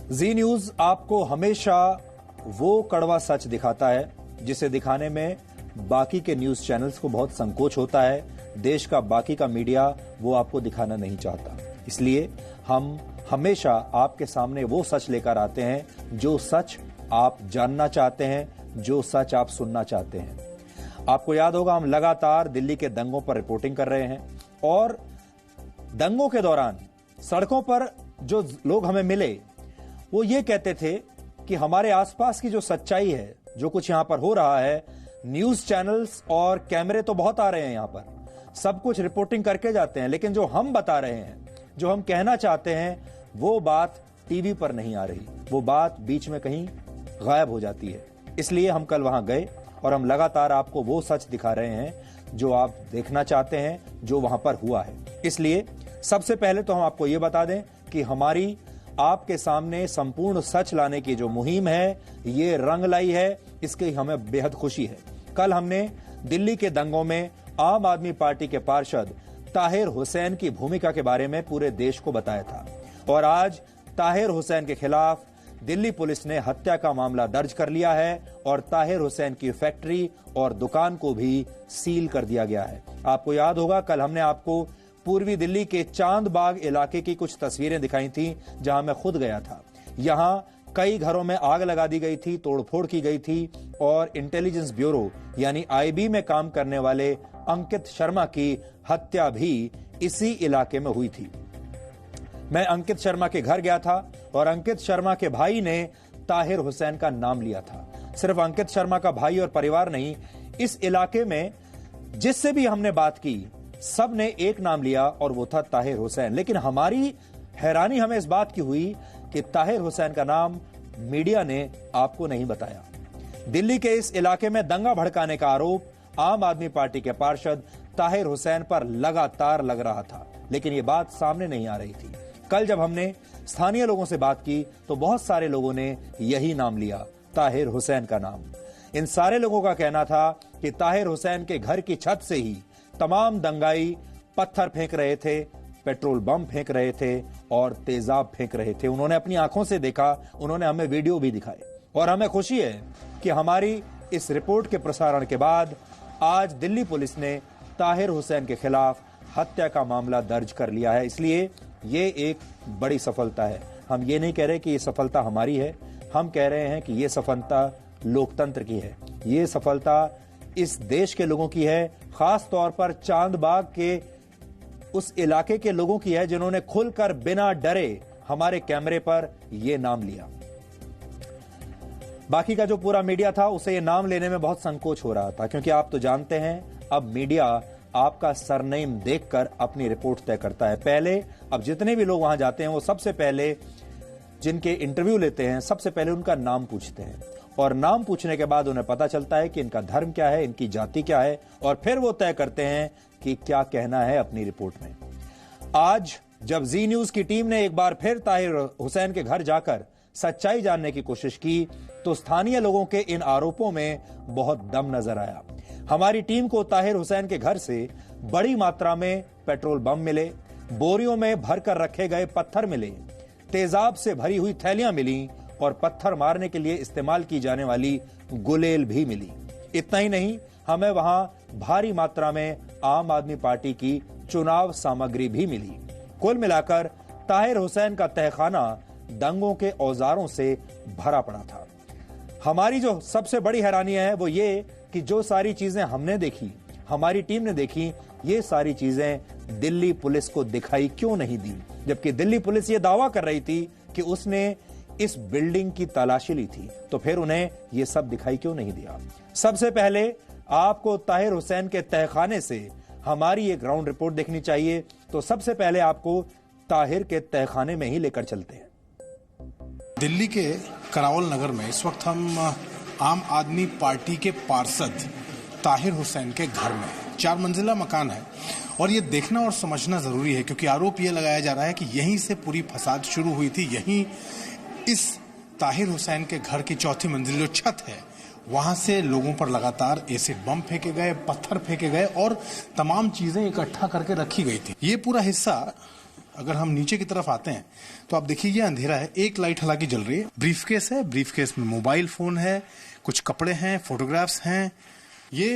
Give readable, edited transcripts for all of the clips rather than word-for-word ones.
जी news आपको हमेशा वो कड़वा सच दिखाता है जिसे दिखाने में बाकी के न्यूज चैनल्स को बहुत संकोच होता है। देश का बाकी का मीडिया वो आपको दिखाना नहीं चाहता, इसलिए हम हमेशा आपके सामने वो सच लेकर आते हैं जो सच आप जानना चाहते हैं, जो सच आप सुनना चाहते हैं। आपको याद होगा हम लगातार दिल्ली के दंगों पर रिपोर्टिंग कर रहे हैं और दंगों के दौरान सड़कों पर जो लोग हमें मिले वो ये कहते थे कि हमारे आसपास की जो सच्चाई है, जो कुछ यहां पर हो रहा है, न्यूज चैनल्स और कैमरे तो बहुत आ रहे हैं, यहां पर सब कुछ रिपोर्टिंग करके जाते हैं, लेकिन जो हम बता रहे हैं, जो हम कहना चाहते हैं, वो बात टीवी पर नहीं आ रही, वो बात बीच में कहीं गायब हो जाती है। इसलिए हम कल वहां गए और हम लगातार आपको वो सच दिखा रहे हैं जो आप देखना चाहते हैं, जो वहां पर हुआ है। इसलिए सबसे पहले तो हम आपको ये बता दें कि हमारी आपके सामने संपूर्ण सच लाने की जो मुहिम है, ये रंग लाई है, इसकी हमें बेहद खुशी है। कल हमने दिल्ली के दंगों में आम आदमी पार्टी के पार्षद ताहिर हुसैन की भूमिका के बारे में पूरे देश को बताया था और आज ताहिर हुसैन के खिलाफ दिल्ली पुलिस ने हत्या का मामला दर्ज कर लिया है और ताहिर हुसैन की फैक्ट्री और दुकान को भी सील कर दिया गया है। आपको याद होगा कल हमने आपको पूर्वी दिल्ली के चांदबाग इलाके की कुछ तस्वीरें दिखाई थी जहां मैं खुद गया था। यहां कई घरों में आग लगा दी गई थी, तोड़फोड़ की गई थी और इंटेलिजेंस ब्यूरो यानी आईबी में काम करने वाले अंकित शर्मा की हत्या भी इसी इलाके में हुई थी। मैं अंकित शर्मा के घर गया था और अंकित शर्मा के भाई ने ताहिर हुसैन का नाम लिया था। सिर्फ अंकित शर्मा का भाई और परिवार नहीं, इस इलाके में जिससे भी हमने बात की सब ने एक नाम लिया और वो था ताहिर हुसैन। लेकिन हमारी हैरानी हमें इस बात की हुई कि ताहिर हुसैन का नाम मीडिया ने आपको नहीं बताया। दिल्ली के इस इलाके में दंगा भड़काने का आरोप आम आदमी पार्टी के पार्षद ताहिर हुसैन पर लगातार लग रहा था, लेकिन ये बात सामने नहीं आ रही थी। कल जब हमने स्थानीय लोगों से बात की तो बहुत सारे लोगों ने यही नाम लिया, ताहिर हुसैन का नाम। इन सारे लोगों का कहना था कि ताहिर हुसैन के घर की छत से ही तमाम दंगाई पत्थर फेंक रहे थे, पेट्रोल बम फेंक रहे थे और तेजाब फेंक रहे थे। उन्होंने अपनी आंखों से देखा, उन्होंने हमें वीडियो भी दिखाए और हमें खुशी है कि हमारी इस रिपोर्ट के प्रसारण के बाद आज दिल्ली पुलिस ने ताहिर हुसैन के खिलाफ हत्या का मामला दर्ज कर लिया है। इसलिए ये एक बड़ी सफलता है। हम ये नहीं कह रहे कि ये सफलता हमारी है, हम कह रहे हैं कि ये सफलता लोकतंत्र की है, ये सफलता इस देश के लोगों की है, खास तौर पर चांदबाग के उस इलाके के लोगों की है जिन्होंने खुलकर बिना डरे हमारे कैमरे पर यह नाम लिया। बाकी का जो पूरा मीडिया था उसे ये नाम लेने में बहुत संकोच हो रहा था, क्योंकि आप तो जानते हैं अब मीडिया आपका सरनेम देखकर अपनी रिपोर्ट तय करता है। पहले अब जितने भी लोग वहां जाते हैं वो सबसे पहले जिनके इंटरव्यू लेते हैं सबसे पहले उनका नाम पूछते हैं और नाम पूछने के बाद उन्हें पता चलता है कि इनका धर्म क्या है, इनकी जाति क्या है और फिर वो तय करते हैं कि क्या कहना है अपनी रिपोर्ट में। आज जब जी न्यूज की टीम ने एक बार फिर ताहिर हुसैन के घर जाकर सच्चाई जानने की कोशिश की तो स्थानीय लोगों के इन आरोपों में बहुत दम नजर आया। हमारी टीम को ताहिर हुसैन के घर से बड़ी मात्रा में पेट्रोल बम मिले, बोरियों में भरकर रखे गए पत्थर मिले, तेजाब से भरी हुई थैलियां मिली और पत्थर मारने के लिए इस्तेमाल की जाने वाली गुलेल भी मिली। इतना ही नहीं, हमें वहां भारी मात्रा में आम आदमी पार्टी की चुनाव सामग्री भी मिली। कुल मिलाकर ताहिर हुसैन का तहखाना दंगों के औजारों से भरा पड़ा था। हमारी जो सबसे बड़ी हैरानी है वो ये कि जो सारी चीजें हमने देखी, हमारी टीम ने देखी, ये सारी चीजें दिल्ली पुलिस को दिखाई क्यों नहीं दी, जबकि दिल्ली पुलिस ये दावा कर रही थी कि उसने इस बिल्डिंग की तलाशी ली थी, तो फिर उन्हें यह सब दिखाई क्यों नहीं दिया। सबसे पहले आपको ताहिर हुसैन के तहखाने से हमारी एक ग्राउंड रिपोर्ट देखनी चाहिए, तो सबसे पहले आपको ताहिर के तहखाने में ही लेकर चलते हैं। दिल्ली के करावल नगर में इस वक्त हम आम आदमी पार्टी के पार्षद ताहिर हुसैन के घर में 4 मंजिला मकान है और ये देखना और समझना जरूरी है, क्योंकि आरोप ये लगाया जा रहा है कि यहीं से पूरी फसाद शुरू हुई थी। यहीं इस ताहिर हुसैन के घर की 4थी मंजिल जो छत है वहां से लोगों पर लगातार एसिड बम फेंके गए, पत्थर फेंके गए और तमाम चीजें इकट्ठा करके रखी गई थी। ये पूरा हिस्सा अगर हम नीचे की तरफ आते हैं तो आप देखिए ये अंधेरा है, एक लाइट हालांकि जल रही है। ब्रीफकेस है, ब्रीफकेस में मोबाइल फोन है, कुछ कपड़े हैं, फोटोग्राफ्स हैं। ये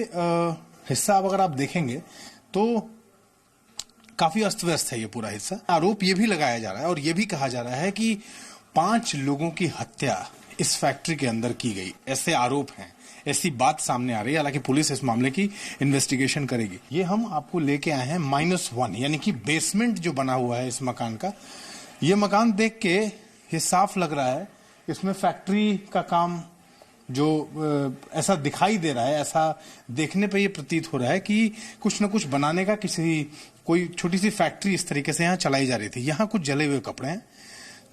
हिस्सा अगर आप देखेंगे तो काफी अस्त व्यस्त है ये पूरा हिस्सा। आरोप ये भी लगाया जा रहा है और ये भी कहा जा रहा है कि 5 लोगों की हत्या इस फैक्ट्री के अंदर की गई, ऐसे आरोप हैं, ऐसी बात सामने आ रही है। हालांकि पुलिस इस मामले की इन्वेस्टिगेशन करेगी। ये हम आपको लेके आए हैं -1 यानी कि बेसमेंट जो बना हुआ है इस मकान का। ये मकान देख के ये साफ लग रहा है इसमें फैक्ट्री का काम जो ऐसा दिखाई दे रहा है, ऐसा देखने पे ये प्रतीत हो रहा है कि कुछ न कुछ बनाने का कोई छोटी सी फैक्ट्री इस तरीके से यहाँ चलाई जा रही थी। यहाँ कुछ जले हुए कपड़े हैं,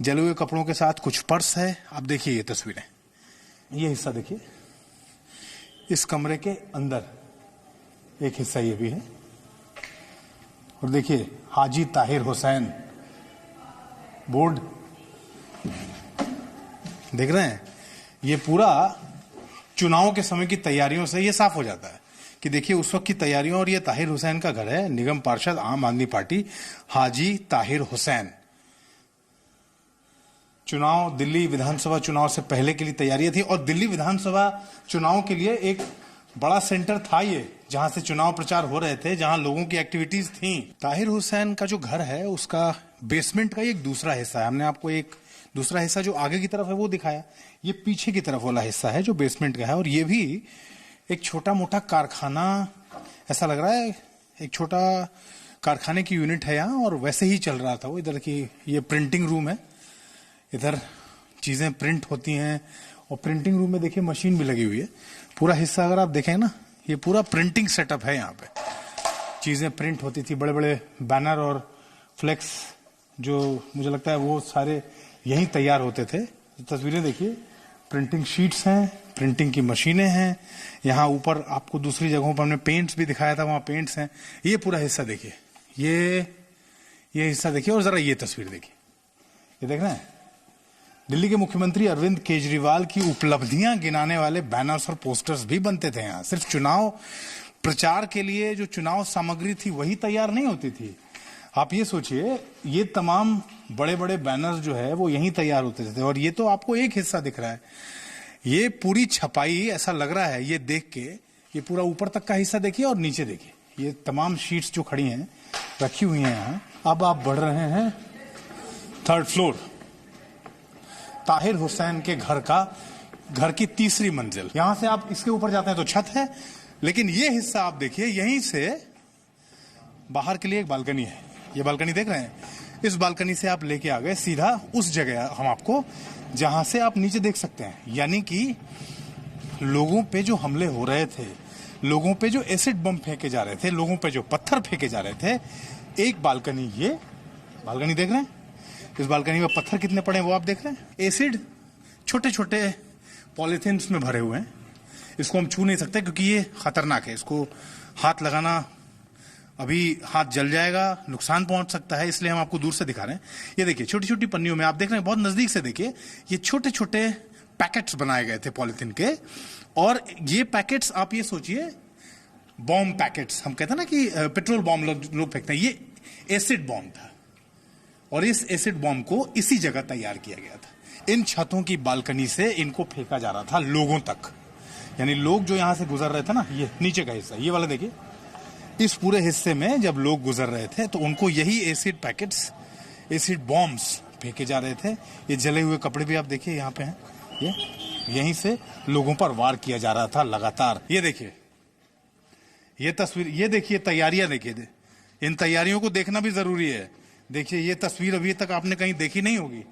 जले हुए कपड़ों के साथ कुछ पर्स है। आप देखिए ये तस्वीरें, ये हिस्सा देखिए, इस कमरे के अंदर एक हिस्सा ये भी है। और देखिए हाजी ताहिर हुसैन बोर्ड देख रहे हैं। ये पूरा चुनाव के समय की तैयारियों से ये साफ हो जाता है कि देखिए उस वक्त की तैयारियों। और ये ताहिर हुसैन का घर है, निगम पार्षद आम आदमी पार्टी हाजी ताहिर हुसैन। चुनाव, दिल्ली विधानसभा चुनाव से पहले के लिए तैयारियां थी और दिल्ली विधानसभा चुनाव के लिए एक बड़ा सेंटर था ये, जहां से चुनाव प्रचार हो रहे थे, जहां लोगों की एक्टिविटीज थी। ताहिर हुसैन का जो घर है उसका बेसमेंट का एक दूसरा हिस्सा है। हमने आपको एक दूसरा हिस्सा जो आगे की तरफ है वो दिखाया। ये पीछे की तरफ वाला हिस्सा है जो बेसमेंट का है। और ये भी एक छोटा मोटा कारखाना ऐसा लग रहा है, एक छोटा कारखाने की यूनिट है यहाँ और वैसे ही चल रहा था वो। इधर की ये प्रिंटिंग रूम है, इधर चीजें प्रिंट होती हैं और प्रिंटिंग रूम में देखिए मशीन भी लगी हुई है। पूरा हिस्सा अगर आप देखें ना, ये पूरा प्रिंटिंग सेटअप है। यहाँ पे चीजें प्रिंट होती थी, बड़े बड़े बैनर और फ्लेक्स जो मुझे लगता है वो सारे यहीं तैयार होते थे। तस्वीरें देखिए, प्रिंटिंग शीट्स हैं, प्रिंटिंग की मशीनें हैं। यहाँ ऊपर आपको दूसरी जगहों पर हमने पेंट्स भी दिखाया था, वहां पेंट्स हैं। ये पूरा हिस्सा देखिए, ये हिस्सा देखिए और जरा ये तस्वीर देखिए, ये देख रहे हैं दिल्ली के मुख्यमंत्री अरविंद केजरीवाल की उपलब्धियां गिनाने वाले बैनर्स और पोस्टर्स भी बनते थे यहाँ। सिर्फ चुनाव प्रचार के लिए जो चुनाव सामग्री थी वही तैयार नहीं होती थी। आप ये सोचिए, ये तमाम बड़े बड़े बैनर्स जो है वो यहीं तैयार होते थे। और ये तो आपको एक हिस्सा दिख रहा है, ये पूरी छपाई ऐसा लग रहा है ये देख के। ये पूरा ऊपर तक का हिस्सा देखिए और नीचे देखिए, ये तमाम शीट्स जो खड़ी हैं रखी हुई हैं यहाँ। अब आप बढ़ रहे हैं 3rd फ्लोर, ताहिर हुसैन के घर की 3री मंजिल। यहां से आप इसके ऊपर जाते हैं तो छत है, लेकिन ये हिस्सा आप देखिए, यहीं से बाहर के लिए एक बालकनी है। ये बालकनी देख रहे हैं, इस बालकनी से आप लेके आ गए सीधा उस जगह हम आपको, जहां से आप नीचे देख सकते हैं। यानी कि लोगों पे जो हमले हो रहे थे, लोगों पे जो एसिड बम फेंके जा रहे थे, लोगों पे जो पत्थर फेंके जा रहे थे, एक बालकनी, ये बालकनी देख रहे हैं, इस बालकनी में पत्थर कितने पड़े हैं वो आप देख रहे हैं। एसिड छोटे छोटे पॉलिथीन्स में भरे हुए हैं। इसको हम छू नहीं सकते क्योंकि ये खतरनाक है, इसको हाथ लगाना, अभी हाथ जल जाएगा, नुकसान पहुंच सकता है, इसलिए हम आपको दूर से दिखा रहे हैं। ये देखिए छोटी छोटी पन्नियों में आप देख रहे हैं, बहुत नजदीक से देखिए, ये छोटे छोटे पैकेट्स बनाए गए थे पॉलिथीन के। और ये पैकेट्स आप ये सोचिए, बॉम्ब पैकेट्स, हम कहते हैं ना कि पेट्रोल बॉम्ब लोग फेंकते हैं, ये एसिड बॉम्ब था। और इस एसिड बॉम्ब को इसी जगह तैयार किया गया था। इन छतों की बालकनी से इनको फेंका जा रहा था लोगों तक। यानी लोग जो यहां से गुजर रहे थे ना, ये नीचे का हिस्सा, ये वाला देखिए, इस पूरे हिस्से में जब लोग गुजर रहे थे तो उनको यही एसिड पैकेट्स, एसिड बॉम्ब्स फेंके जा रहे थे। ये जले हुए कपड़े भी आप देखिए यहाँ पे हैं, ये यहीं से लोगों पर वार किया जा रहा था लगातार। ये देखिए, ये तस्वीर, ये देखिए तैयारियां देखिए, इन तैयारियों को देखना भी जरूरी है। देखिए ये तस्वीर अभी तक आपने कहीं देखी नहीं होगी।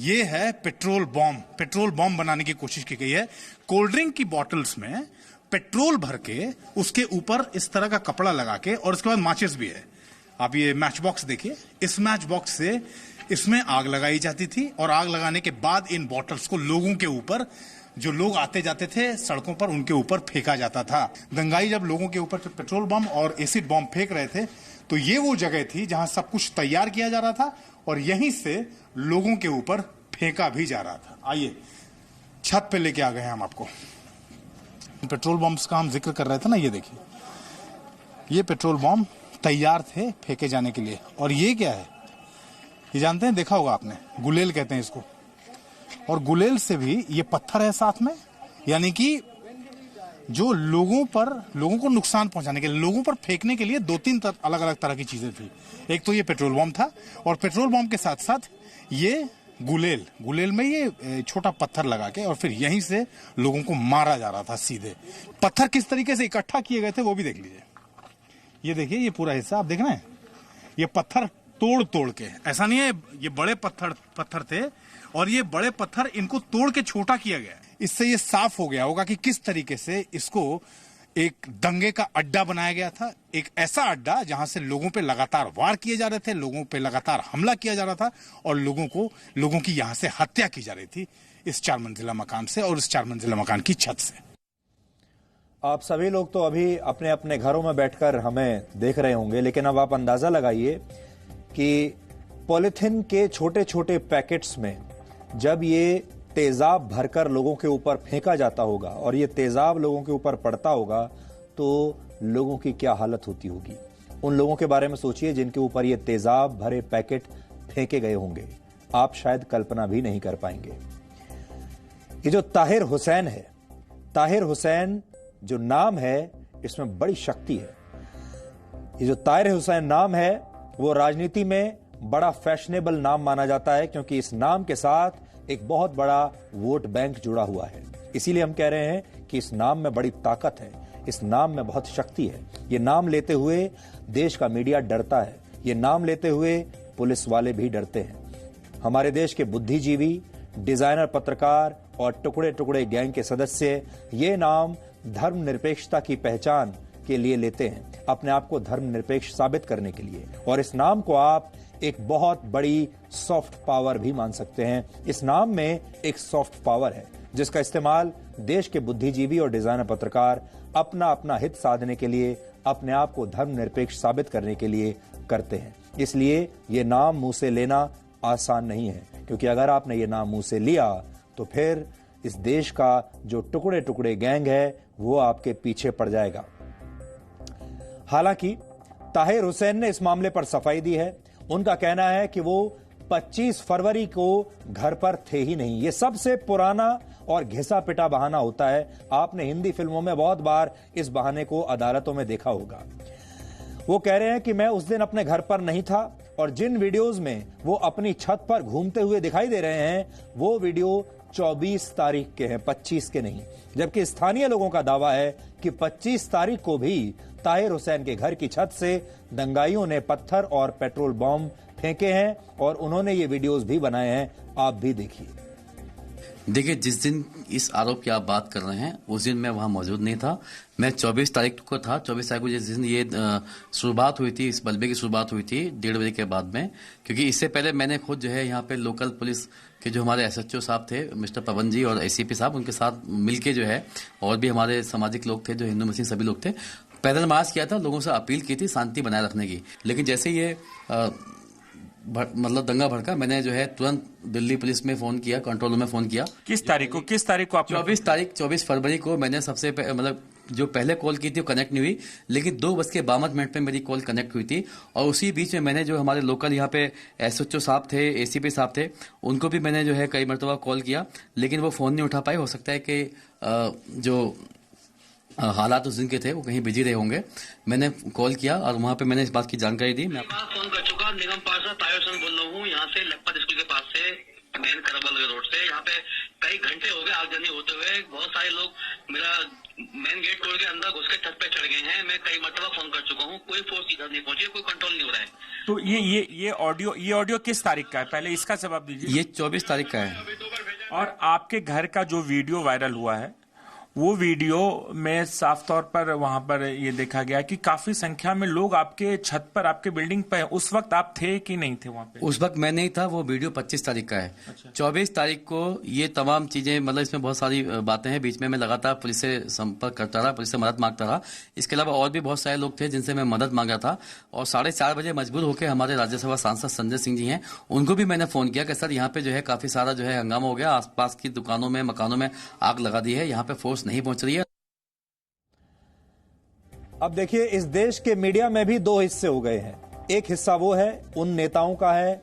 ये है पेट्रोल बॉम्ब बनाने की कोशिश की गई है। कोल्ड ड्रिंक की बॉटल्स में पेट्रोल भर के उसके ऊपर इस तरह का कपड़ा लगा के, और उसके बाद माचिस भी है। आप ये मैच बॉक्स देखिए, इस मैच बॉक्स से इसमें आग लगाई जाती थी और आग लगाने के बाद इन बॉटल्स को लोगों के ऊपर, जो लोग आते जाते थे सड़कों पर, उनके ऊपर फेंका जाता था। दंगाई जब लोगों के ऊपर पेट्रोल बम और एसिड बम फेंक रहे थे तो ये वो जगह थी जहां सब कुछ तैयार किया जा रहा था और यहीं से लोगों के ऊपर फेंका भी जा रहा था। आइए छत पे लेके आ गए हैं हम आपको। पेट्रोल बम्स का हम जिक्र कर रहे थे ना, ये देखिए, ये पेट्रोल बम तैयार थे फेंके जाने के लिए। और ये क्या है, ये जानते हैं, देखा होगा आपने, गुलेल कहते हैं इसको, और गुलेल से भी ये पत्थर है साथ में, यानी कि जो लोगों को नुकसान पहुंचाने के लिए, लोगों पर फेंकने के लिए 2-3 अलग अलग तरह की चीजें थी। एक तो ये पेट्रोल बम था, और पेट्रोल बम के साथ साथ ये गुलेल में ये छोटा पत्थर लगा के और फिर यहीं से लोगों को मारा जा रहा था सीधे। पत्थर किस तरीके से इकट्ठा किए गए थे वो भी देख लीजिए। ये देखिए, ये पूरा हिस्सा आप देख रहे हैं, ये पत्थर तोड़ के, ऐसा नहीं है ये बड़े पत्थर थे, और ये बड़े पत्थर इनको तोड़ के छोटा किया गया। इससे ये साफ हो गया होगा कि किस तरीके से इसको एक दंगे का अड्डा बनाया गया था, एक ऐसा अड्डा जहां से लोगों पे लगातार वार किए जा रहे थे, लोगों पे लगातार हमला किया जा रहा था, और लोगों की यहां से हत्या की जा रही थी इस 4 मंजिला मकान से और इस 4 मंजिला मकान की छत से। आप सभी लोग तो अभी अपने अपने घरों में बैठकर हमें देख रहे होंगे, लेकिन अब आप अंदाजा लगाइए कि पॉलिथीन के छोटे छोटे पैकेट्स में जब ये तेजाब भरकर लोगों के ऊपर फेंका जाता होगा और ये तेजाब लोगों के ऊपर पड़ता होगा, तो लोगों की क्या हालत होती होगी। उन लोगों के बारे में सोचिए जिनके ऊपर ये तेजाब भरे पैकेट फेंके गए होंगे। आप शायद कल्पना भी नहीं कर पाएंगे। ये जो ताहिर हुसैन है, ताहिर हुसैन जो नाम है, इसमें बड़ी शक्ति है। ये जो ताहिर हुसैन नाम है, वो राजनीति में बड़ा फैशनेबल नाम माना जाता है, क्योंकि इस नाम के साथ एक बहुत बड़ा वोट बैंक जुड़ा हुआ है। इसीलिए हम कह रहे हैं कि इस नाम में बड़ी ताकत है, इस नाम में बहुत शक्ति है। ये नाम लेते हुए देश का मीडिया डरता है, ये नाम लेते हुए पुलिस वाले भी डरते हैं। हमारे देश के बुद्धिजीवी, डिजाइनर, पत्रकार और टुकड़े टुकड़े गैंग के सदस्य ये नाम धर्मनिरपेक्षता की पहचान के लिए लेते हैं, अपने आप को धर्मनिरपेक्ष साबित करने के लिए। और इस नाम को आप एक बहुत बड़ी सॉफ्ट पावर भी मान सकते हैं। इस नाम में एक सॉफ्ट पावर है जिसका इस्तेमाल देश के बुद्धिजीवी और डिजाइनर पत्रकार अपना अपना हित साधने के लिए, अपने आप को धर्मनिरपेक्ष साबित करने के लिए करते हैं। इसलिए ये नाम मुंह से लेना आसान नहीं है, क्योंकि अगर आपने ये नाम मुंह से लिया तो फिर इस देश का जो टुकड़े टुकड़े गैंग है वो आपके पीछे पड़ जाएगा। हालांकि ताहिर हुसैन ने इस मामले पर सफाई दी है। उनका कहना है कि वो 25 फरवरी को घर पर थे ही नहीं। ये सबसे पुराना और घिसा पिटा बहाना होता है। आपने हिंदी फिल्मों में बहुत बार इस बहाने को अदालतों में देखा होगा। वो कह रहे हैं कि मैं उस दिन अपने घर पर नहीं था, और जिन वीडियोस में वो अपनी छत पर घूमते हुए दिखाई दे रहे हैं वो वीडियो 24 तारीख के हैं, 25 के नहीं। जबकि स्थानीय लोगों का दावा है कि 25 तारीख को भी ताहिर हुसैन के घर की छत से दंगाइयों ने पत्थर और पेट्रोल बम फेंके हैं, और उन्होंने ये वीडियोस भी बनाए हैं। आप भी देखिए। देखिए, जिस दिन इस आरोप की आप बात कर रहे हैं उस दिन मैं वहां मौजूद नहीं था। मैं 24 तारीख को था। 24 तारीख को जिस दिन ये शुरुआत हुई थी, इस बल्बे की शुरुआत हुई थी 1:30 बजे के बाद में, क्योंकि इससे पहले मैंने खुद जो है यहाँ पे लोकल पुलिस के जो हमारे SHO साहब थे, मिस्टर पवन जी, और ACP साहब, उनके साथ मिलके जो है, और भी हमारे सामाजिक लोग थे, जो हिंदू मुस्लिम सभी लोग थे, पैदल मार्च किया था, लोगों से अपील की थी शांति बनाए रखने की। लेकिन जैसे ये मतलब दंगा भड़का, मैंने जो है तुरंत दिल्ली पुलिस में फोन किया, कंट्रोल रूम में फोन किया। किस तारीख को आप? 24 फरवरी को मैंने सबसे मतलब जो पहले कॉल की थी वो कनेक्ट नहीं हुई, लेकिन 2:52 पे मेरी कॉल कनेक्ट हुई थी। और उसी बीच में मैंने जो हमारे लोकल यहाँ पे SHO साहब थे, ACP साहब थे, उनको भी मैंने जो है कई मरतबा कॉल किया, लेकिन वो फोन नहीं उठा पाए। हो सकता है कि जो हालात उस दिन के थे वो कहीं बिजी रहे होंगे। मैंने कॉल किया और वहाँ पे मैंने इस बात की जानकारी दी। मैं फोन कर चुका, निगम पार्षद ताहिर हुसैन बोल रहा हूँ, यहाँ से लखपत स्कूल के पास से, मेन करबल रोड से। यहाँ पे कई घंटे हो गए आगजनी होते हुए। बहुत सारे लोग मेरा मेन गेट तोड़ के अंदर घुस के छत पे चढ़ गए हैं। मैं कई मरतबा फोन कर चुका हूँ, कोई फोर्स इधर नहीं पहुंची, कोई कंट्रोल नहीं हो रहा है। तो ये ऑडियो किस तारीख का है? पहले इसका जवाब दीजिए। ये 24 तारीख का है। और आपके घर का जो वीडियो वायरल हुआ है, वो वीडियो में साफ तौर पर वहां पर ये देखा गया कि काफी संख्या में लोग आपके छत पर, आपके बिल्डिंग पर। उस वक्त आप थे कि नहीं थे वहां पे? उस वक्त मैं नहीं था। वो वीडियो 25 तारीख का है। अच्छा। 24 तारीख को ये तमाम चीजें, मतलब इसमें बहुत सारी बातें हैं। बीच में मैं लगातार पुलिस से संपर्क करता रहा, पुलिस से मदद मांगता रहा। इसके अलावा और भी बहुत सारे लोग थे जिनसे मैं मदद मांगा था। और 4:30 बजे मजबूर होकर हमारे राज्यसभा सांसद संजय सिंह जी हैं, उनको भी मैंने फोन किया कि सर यहाँ पे जो है काफी सारा जो है हंगामा हो गया, आसपास की दुकानों में, मकानों में आग लगा दी है, यहाँ पे फोर्स नहीं पहुंच रही है। अब देखिए, इस देश के मीडिया में भी 2 हिस्से हो गए हैं। एक हिस्सा वो है उन नेताओं का है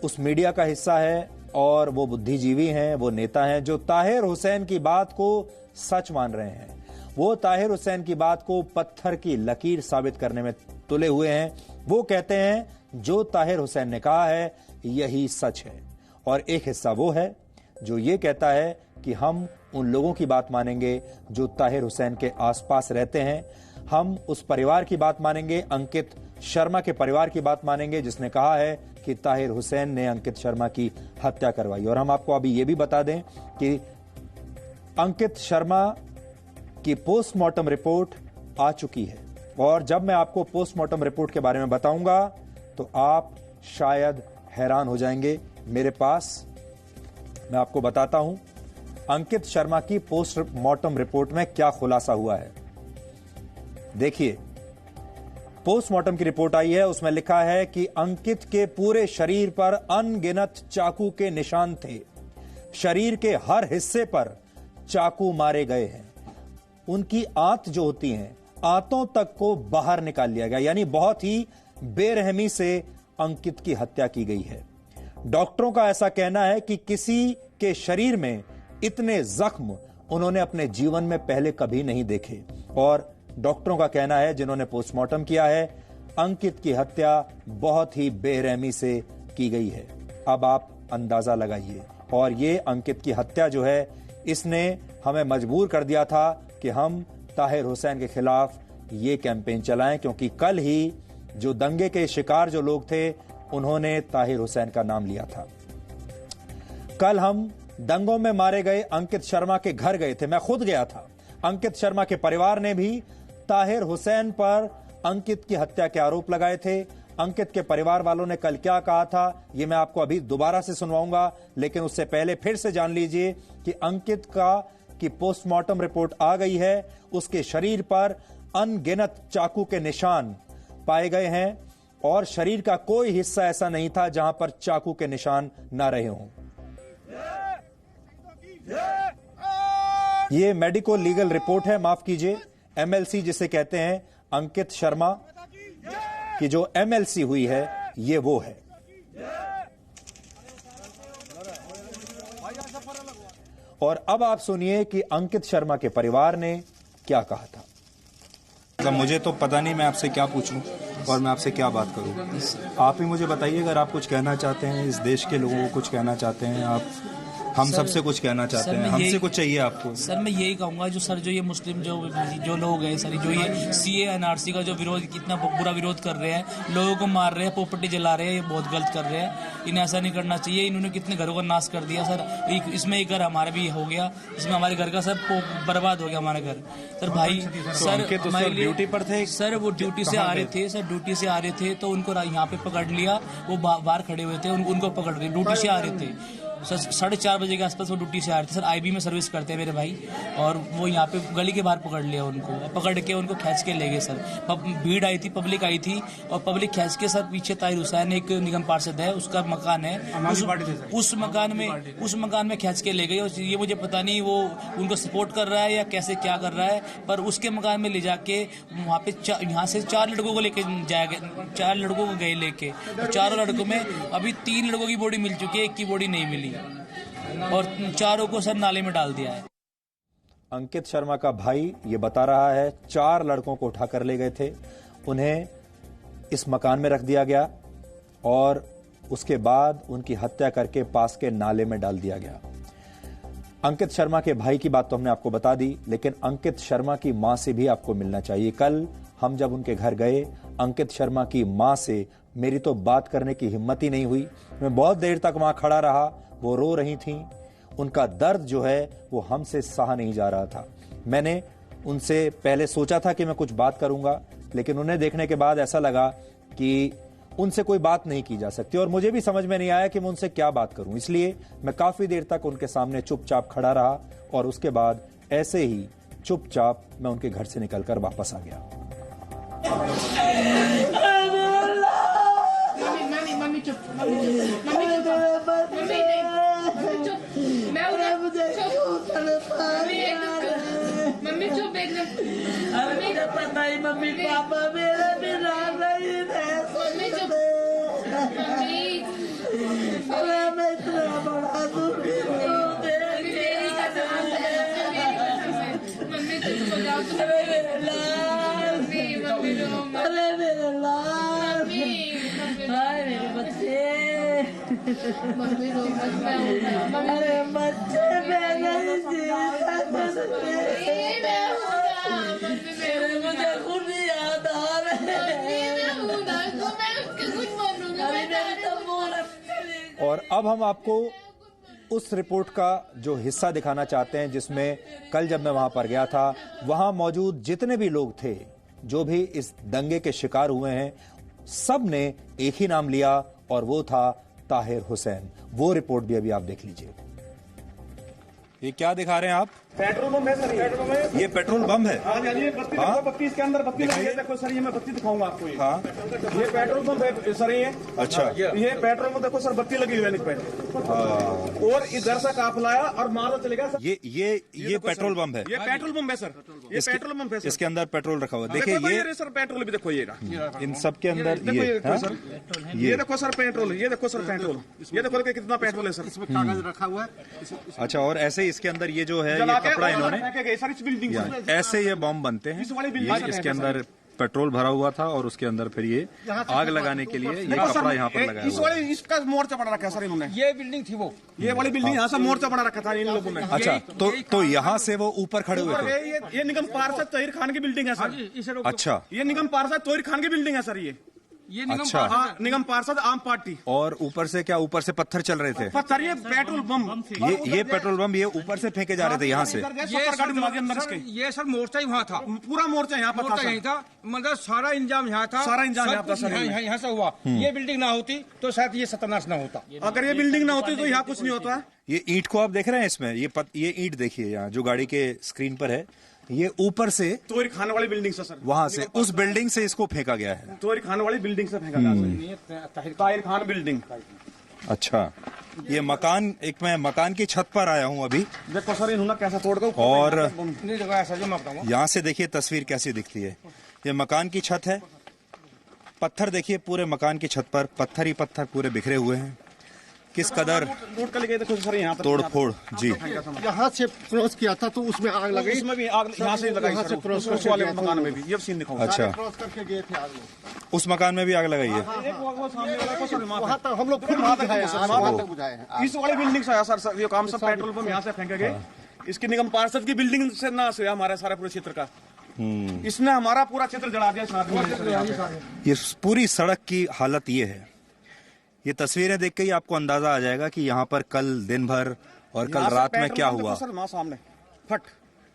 उस मीडिया का हिस्सा है और वो बुद्धिजीवी हैं, वो नेता हैं जो ताहिर हुसैन की बात को सच मान रहे हैं। वो ताहिर हुसैन की बात को पत्थर की लकीर साबित करने में तुले हुए हैं। वो कहते हैं जो ताहिर हुसैन ने कहा है यही सच है। और एक हिस्सा वो है जो ये कहता है कि हम उन लोगों की बात मानेंगे जो ताहिर हुसैन के आसपास रहते हैं। हम उस परिवार की बात मानेंगे, अंकित शर्मा के परिवार की बात मानेंगे जिसने कहा है कि ताहिर हुसैन ने अंकित शर्मा की हत्या करवाई। और हम आपको अभी ये भी बता दें कि अंकित शर्मा की पोस्टमार्टम रिपोर्ट आ चुकी है और जब मैं आपको पोस्टमार्टम रिपोर्ट के बारे में बताऊंगा तो आप शायद हैरान हो जाएंगे। मेरे पास मैं आपको बताता हूं अंकित शर्मा की पोस्टमार्टम रिपोर्ट में क्या खुलासा हुआ है। देखिए, पोस्टमार्टम की रिपोर्ट आई है, उसमें लिखा है कि अंकित के पूरे शरीर पर अनगिनत चाकू के निशान थे। शरीर के हर हिस्से पर चाकू मारे गए हैं। उनकी आंत जो होती हैं, आंतों तक को बाहर निकाल लिया गया, यानी बहुत ही बेरहमी से अंकित की हत्या की गई है। डॉक्टरों का ऐसा कहना है कि किसी के शरीर में इतने जख्म उन्होंने अपने जीवन में पहले कभी नहीं देखे। और डॉक्टरों का कहना है जिन्होंने पोस्टमार्टम किया है, अंकित की हत्या बहुत ही बेरहमी से की गई है। अब आप अंदाजा लगाइए। और ये अंकित की हत्या जो है, इसने हमें मजबूर कर दिया था कि हम ताहिर हुसैन के खिलाफ ये कैंपेन चलाएं, क्योंकि कल ही जो दंगे के शिकार जो लोग थे उन्होंने ताहिर हुसैन का नाम लिया था। कल हम दंगों में मारे गए अंकित शर्मा के घर गए थे, मैं खुद गया था। अंकित शर्मा के परिवार ने भी ताहिर हुसैन पर अंकित की हत्या के आरोप लगाए थे। अंकित के परिवार वालों ने कल क्या कहा था ये मैं आपको अभी दोबारा से सुनवाऊंगा, लेकिन उससे पहले फिर से जान लीजिए कि अंकित की पोस्टमार्टम रिपोर्ट आ गई है। उसके शरीर पर अनगिनत चाकू के निशान पाए गए हैं और शरीर का कोई हिस्सा ऐसा नहीं था जहां पर चाकू के निशान ना रहे हों। ये मेडिको लीगल रिपोर्ट है, माफ कीजिए, एमएलसी जिसे कहते हैं अंकित शर्मा की जो एमएलसी हुई है, ये वो है। और अब आप सुनिए कि अंकित शर्मा के परिवार ने क्या कहा था। मुझे तो पता नहीं मैं आपसे क्या पूछूं और मैं आपसे क्या बात करूं। आप ही मुझे बताइए, अगर आप कुछ कहना चाहते हैं, इस देश के लोगों को कुछ कहना चाहते हैं, आप हम सबसे कुछ कहना चाहते हैं, हमसे कुछ चाहिए आपको। सर मैं यही कहूंगा, जो ये मुस्लिम जो लोग हैं सर, जो ये सीए एनआरसी का जो विरोध, कितना बुरा विरोध कर रहे हैं, लोगों को मार रहे हैं, प्रॉपर्टी जला रहे हैं, ये बहुत गलत कर रहे हैं। इन्हें ऐसा नहीं करना चाहिए। इन्होंने कितने घरों का नाश कर दिया सर। इसमें एक घर हमारा भी हो गया, इसमें हमारे घर का सब बर्बाद हो गया हमारा घर। सर भाई सर ड्यूटी पर थे सर, वो ड्यूटी से आ रहे थे सर, ड्यूटी से आ रहे थे तो उनको यहाँ पे पकड़ लिया। वो बाहर खड़े हुए थे, उनको पकड़ रहे, ड्यूटी से आ रहे थे सर। 4:30 बजे के आसपास वो ड्यूटी से आ रहे थे सर। आईबी में सर्विस करते हैं मेरे भाई, और वो यहाँ पे गली के बाहर पकड़ लिया उनको, पकड़ के उनको खींच के ले गए सर। भीड़ आई थी, पब्लिक आई थी, और पब्लिक खींच के सर पीछे ताहिर हुसैन एक निगम पार्षद है, उसका मकान है, उस मकान में खींच के ले गए। और ये मुझे पता नहीं वो उनको सपोर्ट कर रहा है या कैसे क्या कर रहा है, पर उसके मकान में ले जाके वहाँ पे यहाँ से 4 लड़कों को लेके जाएगा, 4 लड़कों को गए लेके। 4 लड़कों में अभी 3 लड़कों की बॉडी मिल चुकी है, एक की बॉडी नहीं मिली, और 4 को सर नाले में डाल दिया है। अंकित शर्मा का भाई ये बता रहा है 4 लड़कों को उठाकर ले गए थे, उन्हें इस मकान में रख दिया गया और उसके बाद उनकी हत्या करके पास के नाले में डाल दिया गया। अंकित शर्मा के भाई की बात तो हमने आपको बता दी, लेकिन अंकित शर्मा की मां से भी आपको मिलना चाहिए। कल हम जब उनके घर गए, अंकित शर्मा की मां से मेरी तो बात करने की हिम्मत ही नहीं हुई। मैं बहुत देर तक वहां खड़ा रहा, वो रो रही थीं। उनका दर्द जो है वो हमसे सहा नहीं जा रहा था। मैंने उनसे पहले सोचा था कि मैं कुछ बात करूंगा, लेकिन उन्हें देखने के बाद ऐसा लगा कि उनसे कोई बात नहीं की जा सकती, और मुझे भी समझ में नहीं आया कि मैं उनसे क्या बात करूं। इसलिए मैं काफी देर तक उनके सामने चुपचाप खड़ा रहा, और उसके बाद ऐसे ही चुपचाप मैं उनके घर से निकलकर वापस आ गया। मम्मी चुप एकदम। पता ही मम्मी पापा मेरे बिना नहीं रह सकते। मम्मी अरे मेरे लाल, अरे मेरे लाल, हाय मेरे बच्चे, अरे बच्चे मुझे खुद नहीं आता, और अब हम आपको उस रिपोर्ट का जो हिस्सा दिखाना चाहते हैं जिसमें कल जब मैं वहां पर गया था वहां मौजूद जितने भी लोग थे, जो भी इस दंगे के शिकार हुए हैं, सब ने एक ही नाम लिया और वो था ताहिर हुसैन। वो रिपोर्ट भी अभी आप देख लीजिए। ये क्या दिखा रहे हैं आप? पेट्रोल बम है सर, पेट्रोल बम। ये पेट्रोल बम है? हाँ ये बत्ती देखो, बत्ती इसके अंदर बत्ती लगी है। देखो सर, ये मैं बत्ती दिखाऊंगा आपको। हाँ, ये पेट्रोल बम है सर, ये। अच्छा, ये पेट्रोल बम देखो सर, बत्ती लगी हुई है इस पे। और इधर से काफिला आया और मारो चलेगा सर। ये पेट्रोल बम है? ये पेट्रोल बम है सर, ये पेट्रोल बम है। इसके अंदर पेट्रोल रखा हुआ है। देखिए ये सर पेट्रोल भी देखो, ये इन सब के अंदर ये देखो सर पेट्रोल, ये देखो सर पेट्रोल, ये देखो कितना पेट्रोल है सर। इसमें कागज रखा हुआ है। अच्छा, और ऐसे ही इसके अंदर ये जो है ये कपड़ा इन्होंने सर इस बिल्डिंग ऐसे ये बॉम्ब बनते हैं। इसके अंदर पेट्रोल भरा हुआ था और उसके अंदर फिर ये आग लगाने के लिए ये कपड़ा यहाँ पर लगाया हुआ है। इसका मोर्चा बना रखा है सर इन्होंने। ये बिल्डिंग थी वो, ये वाली बिल्डिंग, यहाँ से मोर्चा बना रखा था इन लोगों ने। अच्छा, तो यहाँ से वो ऊपर खड़े हुए थे? ये निगम पार्षद ताहिर खान की बिल्डिंग है सर। अच्छा, ये निगम पार्षद ताहिर खान की बिल्डिंग है सर। ये अच्छा, निगम पार्षद आम पार्टी। और ऊपर से क्या, ऊपर से पत्थर चल रहे थे? पत्थर, ये पेट्रोल बम, ये पेट्रोल बम ये ऊपर से फेंके जा रहे थे यहाँ से? ये सर मोर्चा ही वहाँ था, पूरा मोर्चा यहाँ पर था। मतलब सारा इंजाम यहाँ था, सारा इंजाम यहाँ था, यहाँ से हुआ। ये बिल्डिंग ना होती तो शायद ये सत्यानाश ना होता। अगर ये बिल्डिंग ना होती तो यहाँ कुछ नहीं होता। ये ईंट को आप देख रहे हैं इसमें, ये ईंट देखिए यहाँ जो गाड़ी के स्क्रीन पर है, ये ऊपर से ताहिर खान वाली बिल्डिंग से सर, वहां से उस बिल्डिंग से इसको फेंका गया है। ताहिर खान वाली बिल्डिंग से फेंका गया, ताहिर खान बिल्डिंग। अच्छा, ये मकान, एक मैं मकान की छत पर आया हूँ अभी। देखो सर इन्होंने कैसा तोड़ कर, और ऐसा यहाँ से देखिए तस्वीर कैसी दिखती है। ये मकान की छत है, पत्थर देखिए पूरे मकान की छत पर पत्थर ही पत्थर पूरे बिखरे हुए हैं। किस कदर तोड़ फोड़। जी, यहाँ से क्रॉस किया था तो उसमें आग लगी, इसमें भी आग यहाँ से लगाई सर, उस वाले मकान में भी। ये सीन दिखाऊं। अच्छा, क्रॉस करके गए थे आग, उस मकान में भी आग लगाई है? वहाँ तक हम लोग खुद बुझाए। इस वाली बिल्डिंग से आया सर, ये काम सब पेट्रोल पंप यहाँ से फेंके गए। इसकी निगम पार्षद की बिल्डिंग से ना से हमारे सारे पूरे क्षेत्र का, इसने हमारा पूरा क्षेत्र जला दिया। ये पूरी सड़क की हालत ये है। ये तस्वीरें देख के ही आपको अंदाजा आ जाएगा कि यहाँ पर कल दिन भर और कल रात में क्या हुआ। सामने फट।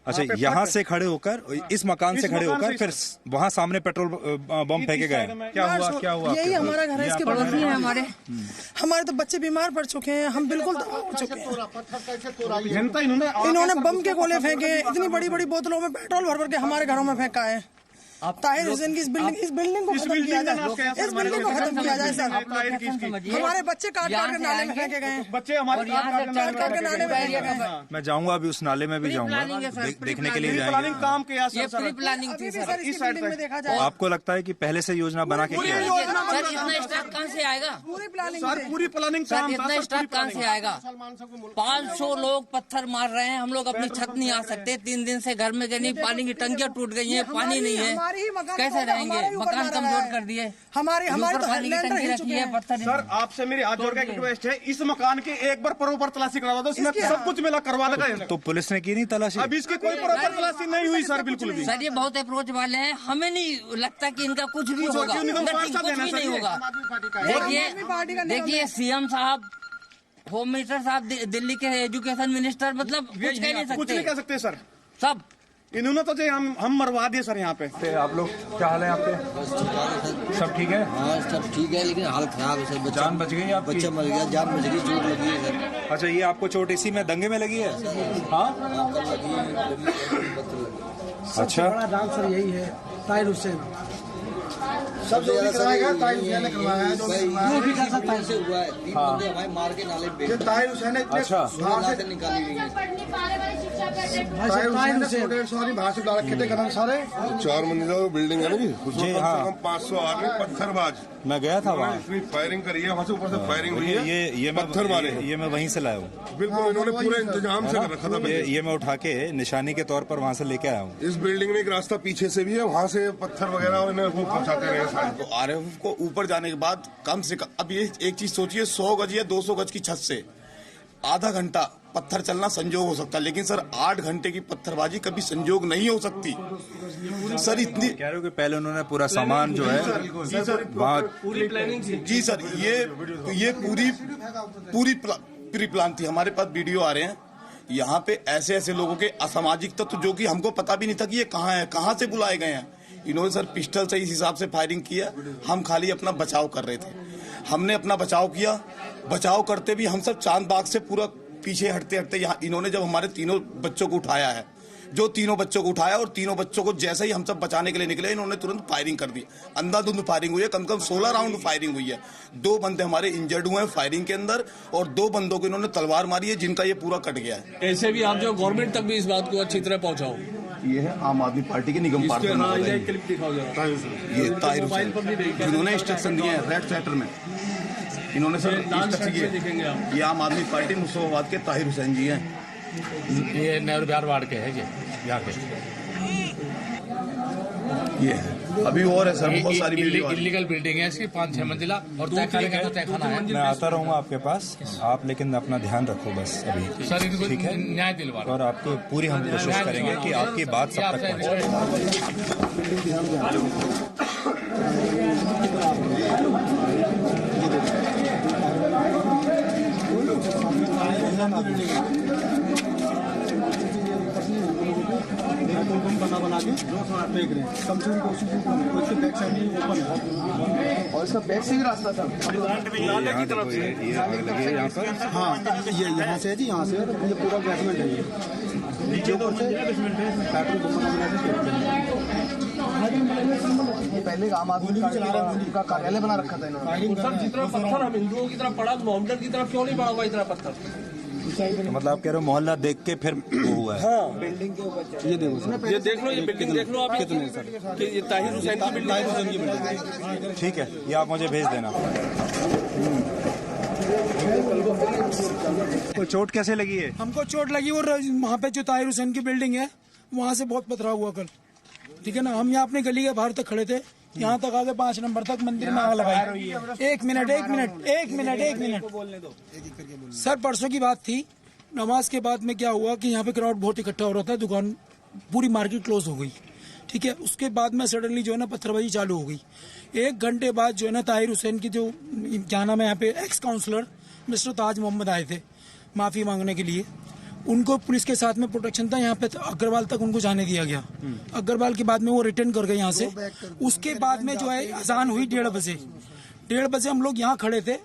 अच्छा, यहाँ से खड़े होकर, इस मकान से खड़े होकर फिर वहाँ सामने पेट्रोल बम फेंके गए। क्या हुआ? यही हमारा घर है, इसके पड़ोसी हैं हमारे तो बच्चे बीमार पड़ चुके हैं, हम बिल्कुल तबाह हो चुके हैं। इन्होंने बम के गोले फेंके, इतनी बड़ी बड़ी बोतलों में पेट्रोल भर भर के हमारे घरों में फेंका है। ताहिर हुसैन की इस बिल्डिंग को खत्म किया जाए, इस बिल्डिंग को खत्म किया जाए सर। हमारे बच्चे काट के नाले में फेंके गए, बच्चे हमारे काट के नाले में फेंके गए। मैं जाऊंगा अभी उस नाले में भी जाऊंगा, देखने के लिए जाएंगे। काम किया ये प्री प्लानिंग थी सर, इस बिल्डिंग में देखा जाए। आपको लगता है कि पहले से योजना बना के किया है? सर इतना स्टाफ कहाँ से आएगा? पूरी प्लानिंग सर, पूरी प्लानिंग सर, इतना स्टाफ कहाँ से आएगा? 500 लोग पत्थर मार रहे हैं, हम लोग अपनी छत नहीं आ सकते। 3 दिन से घर में गए नहीं, पानी की टंकियां टूट गई हैं, पानी नहीं है, कैसे रहेंगे? मकान कमजोर कर दिए, हमारी पानी की टंकी रखी है, पत्थर। सर आपसे मेरी हाथ जोड़ के रिक्वेस्ट है, इस मकान की एक बार प्रॉपर तलाशी करवा दो, इसमें सब कुछ मिला करवा लगा। तो पुलिस ने की नहीं तलाशी? अभी इसकी कोई प्रॉपर तलाशी नहीं हुई सर, बिल्कुल भी। सर ये बहुत अप्रोच वाले हैं, हमें नहीं लगता कि इनका कुछ भी होगा, कुछ भी नहीं होगा। देखिए सीएम साहब, होम मिनिस्टर साहब, दिल्ली के एजुकेशन मिनिस्टर, मतलब कुछ कह नहीं सकते, कुछ नहीं कह सकते सर। सब इन्होंने तो हम मरवा दिए सर यहाँ पे। आप लोग क्या हाल है आपके? सब ठीक है? हाँ सब ठीक है, लेकिन हालत खराब है सर। जान बच गई आपकी? बच्चा मर गया, जान बच गई, चोट लगी है सर। अच्छा, ये आपको चोट इसी में दंगे में लगी है? हाँ, अच्छा, बड़ा नाम सर यही है ताहिर हुसैन। सब जो भी करवाएगा ताहिर हुसैन ने करवाया है, जो भी कर सकता है। से हुआ है 3 बंदे हमारे मार के नाले में, ताहिर हुसैन ने अच्छा बाहर से निकाली हुई है। ताहिर हुसैन ने सॉरी बाहर से डाल रखे थे, सारे 4 मंजिला बिल्डिंग है ना जी, उसमें हाँ। 500 आदमी पत्थरबाज मैं गया था वहाँ। इतनी फायरिंग करी है, वहाँ से ऊपर से फायरिंग हुई है, ये पत्थर मारे, ये मैं वहीं से लाया हूँ। बिल्कुल इन्होंने पूरे इंतजाम से कर रखा था। ये मैं उठा के निशानी के तौर पर वहाँ से लेके आया हूँ। इस बिल्डिंग में एक रास्ता पीछे से भी है, वहाँ से पत्थर वगैरह इन्हें वो पहुँचाते रहे सारे। तो आरएफ को ऊपर जाने के बाद कम से कम, अब ये एक चीज सोचिए, 100 गज या 200 गज की छत से आधा घंटा पत्थर चलना संजोग हो सकता है, लेकिन सर 8 घंटे की पत्थरबाजी कभी संजोग नहीं हो सकती सर। इतनी कह रहे हो कि पहले उन्होंने पूरा सामान जो है पूरी प्लानिंग थी जी सर। ये पूरी प्री प्लान थी। हमारे पास वीडियो आ रहे हैं, यहाँ पे ऐसे ऐसे लोगों के असामाजिक तत्व जो कि हमको पता भी नहीं था कि ये कहाँ है, कहाँ से बुलाए गए हैं। इन्होंने सर पिस्टल से इस हिसाब से फायरिंग किया। हम खाली अपना बचाव कर रहे थे, हमने अपना बचाव किया। बचाव करते भी हम सब चांद बाग से पूरा पीछे हटते हटते यहाँ इन्होंने जब हमारे तीनों बच्चों को उठाया है, जो तीनों बच्चों को उठाया और तीनों बच्चों को जैसे ही हम सब बचाने के लिए निकले, इन्होंने तुरंत फायरिंग कर दी। अंधाधुंध फायरिंग हुई है, कम 16 राउंड फायरिंग हुई है। 2 बंदे हमारे इंजर्ड हुए हैं फायरिंग के अंदर, और 2 बंदों को इन्होंने तलवार मारी है, जिनका ये पूरा कट गया है। ऐसे भी आप जो गवर्नमेंट तक भी इस बात को अच्छी तरह पहुँचाओ। ये है आम आदमी पार्टी के निगम पार्षद, ये ताहिर हुसैन, जिन्होंने इंस्ट्रक्शन दिए हैं रेड सेक्टर में। इन्होंने सर ये आम आदमी पार्टी मुस्तफाबाद के ताहिर हुसैन जी हैं। ये नेहरू बिहार वार्ड के है, ये यहाँ के ये है। अभी और है सर, बहुत सारी इलीगल बिल्डिंग है इसकी, 5-6 मंजिला और तहखाना है। मैं आता रहूँगा आपके पास, आप लेकिन अपना ध्यान रखो बस अभी, सर इनको ठीक है? न्याय दिलवा, और आपको पूरी हम कोशिश करेंगे कि आपकी बात सब तक बना के फेंक रहे हैं, कम से कम कोशिश उसके बैक साइड में ओपन है, और इसका बैक से भी रास्ता था की तरफ से यहाँ पर। हाँ, ये यहाँ से है जी, यहाँ से ये पूरा बेसमेंट है, ये नीचे ऊपर से पेट्रोल पहले आम आदमी का कार्यालय बना रखा था इन्होंने। सर जितना पत्थर हम हिंदुओं की तरफ पड़ा, मोहम्मदन की तरफ क्यों नहीं पड़ा हुआ इतना पत्थर? तो मतलब आप कह रहे हो मोहल्ला देख के फिर वो हुआ है। हाँ, बिल्डिंग के ऊपर ये देखो, ये देख लो, ये बिल्डिंग देख लो आप कितने सर, कि ये ताहिर हुसैन की बिल्डिंग। ठीक है, ये आप मुझे भेज देना। को चोट कैसे लगी है? हमको चोट लगी, और वहाँ पे जो ताहिर हुसैन की बिल्डिंग है वहाँ से बहुत पथराव हुआ कल, ठीक है ना। हम यहाँ अपने गली के बाहर तक खड़े थे, यहाँ तक आगे 5 नंबर तक मंदिर में आग लगाई। एक मिनट सर, परसों की बात थी, नमाज के बाद में क्या हुआ कि यहाँ पे क्राउड बहुत इकट्ठा हो रहा था, दुकान पूरी मार्केट क्लोज हो गई, ठीक है। उसके बाद में सडनली जो है ना पत्थरबाजी चालू हो गई। 1 घंटे बाद जो है ना ताहिर हुसैन की जो क्या नाम है यहाँ पे एक्स काउंसलर मिस्टर ताज मोहम्मद आए थे माफी मांगने के लिए। उनको पुलिस के साथ में प्रोटेक्शन था, यहाँ पे अग्रवाल तक उनको जाने दिया गया। अग्रवाल के बाद में वो रिटर्न कर गए यहाँ से। उसके बाद में जो है अजान हुई 1:30 बजे हम लोग यहाँ खड़े थे,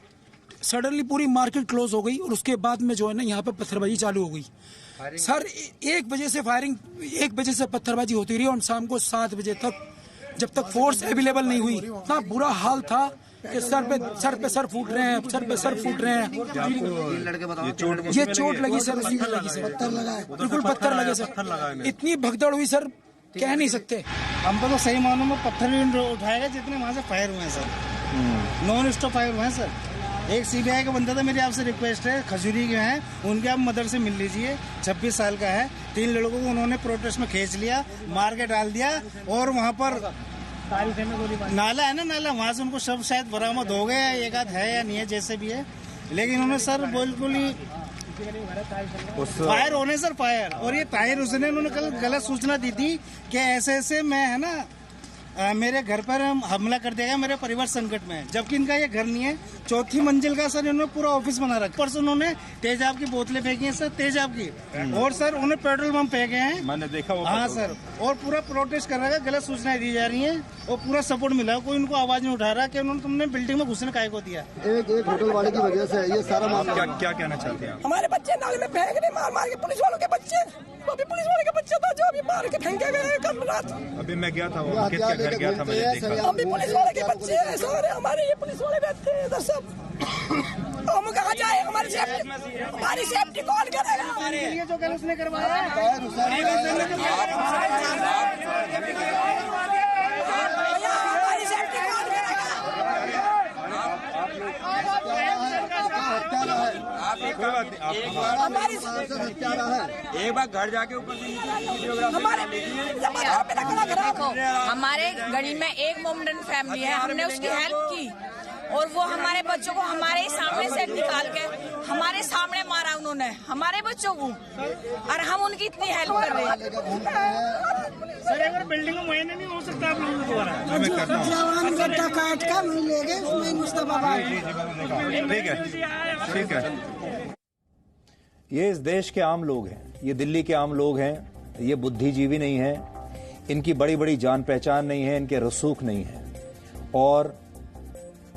सडनली पूरी मार्केट क्लोज हो गई, और उसके बाद में जो है ना यहाँ पे पत्थरबाजी चालू हो गई। सर 1 बजे से फायरिंग, 1 बजे से पत्थरबाजी होती रही, और शाम को 7 बजे तक, जब तक फोर्स अवेलेबल नहीं हुई, इतना बुरा हाल था कि सर पे सर फूट रहे हैं, सर पे सर फूट रहे हैं। ये चोट लगी सर, उसी में लगी सर, पत्थर लगा है, बिल्कुल पत्थर लगे सर। इतनी भगदड़ हुई सर, कह नहीं सकते। हमको तो सही मानों में पत्थर भी उठाएगा जितने वहाँ से फायर हुए हैं सर, नॉन स्टॉप फायर हुए हैं सर। एक सीबीआई का बंदा था, मेरी आपसे रिक्वेस्ट है, खजूरी के हैं, उनके आप मदर से मिल लीजिए। 26 साल का है, 3 लड़कों को उन्होंने प्रोटेस्ट में खींच लिया, मार के डाल दिया, और वहाँ पर नाला है ना, नाला, वहाँ से उनको सब शायद बरामद हो गया, एक आध है या नहीं है, जैसे भी है। लेकिन उन्होंने सर बिल्कुल ही फायर होने सर फायर। और ये ताहिर हुसैन ने उन्होंने कल गलत सूचना दी थी कि ऐसे मैं है ना मेरे घर पर हमला कर दिया गया, मेरे परिवार संकट में है, जबकि इनका ये घर नहीं है। 4थी मंजिल का सर इन्होंने पूरा ऑफिस बना रखा। पर उन्होंने तेजाब की बोतलें फेंकी हैं सर, तेजाब की, और सर उन्होंने पेट्रोल पंप फेंके हैं, मैंने देखा वो। हाँ सर, और पूरा प्रोटेस्ट कर रहा है, गलत सूचनाएं दी जा रही हैं, और पूरा सपोर्ट मिला है। कोई उनको आवाज नहीं उठा रहा कि उन्होंने तुमने बिल्डिंग में घुसने काहे को दिया। एक होटल वाले की वजह से ये सारा मामला। क्या कहना चाहते हैं? हमारे बच्चे नाले में फेंक रहे, मार के, पुलिस वालों के बच्चे, वो भी पुलिस वाले का बच्चा था जो अभी मार के फेंके गए कल रात। अभी मैं गया था, वो अंकित के घर गया था, मैंने देखा। हम भी पुलिस वाले के बच्चे हैं सारे, हमारे ये पुलिस वाले बैठते हैं इधर सब। हम कहाँ जाए, हमारी सेफ्टी कौन करेगा? ये जो कल उसने करवाया है, हमारी सेफ्टी कौन करेगा? एक बार घर जाके ऊपर हमारे गली में एक मोमडन फैमिली है, हमने उसकी हेल्प की और वो हमारे बच्चों को हमारे ही सामने से निकाल के हमारे सामने मारा उन्होंने हमारे बच्चों को, और हम उनकी इतनी हेल्प कर रहे हैं। सर अगर बिल्डिंग में महीने नहीं हो सकता आप लोगों को जवान गड्ढा काट कर ले गए उसमें मुस्तफा ठीक है। ये इस देश के आम लोग हैं, ये दिल्ली के आम लोग हैं, ये बुद्धिजीवी नहीं है, इनकी बड़ी बड़ी जान पहचान नहीं है, इनके रसूख नहीं है, और